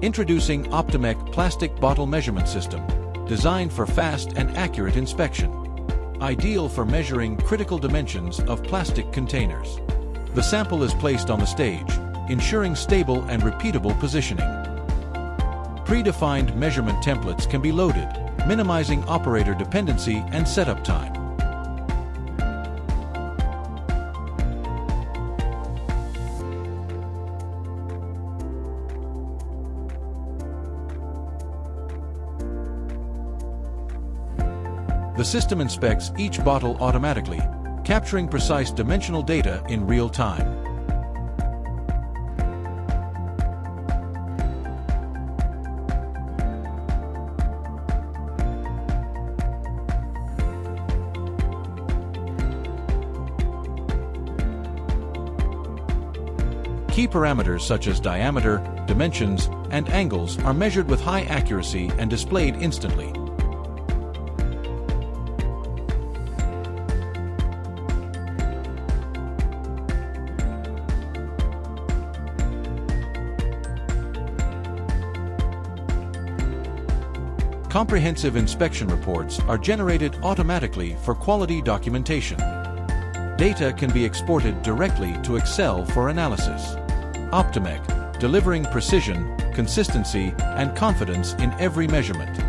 Introducing Optomech Plastic Bottle Measurement System, designed for fast and accurate inspection. Ideal for measuring critical dimensions of plastic containers. The sample is placed on the stage, ensuring stable and repeatable positioning. Predefined measurement templates can be loaded, minimizing operator dependency and setup time. The system inspects each bottle automatically, capturing precise dimensional data in real time. Key parameters such as diameter, dimensions, and angles are measured with high accuracy and displayed instantly. Comprehensive inspection reports are generated automatically for quality documentation. Data can be exported directly to Excel for analysis. Optomech, delivering precision, consistency, and confidence in every measurement.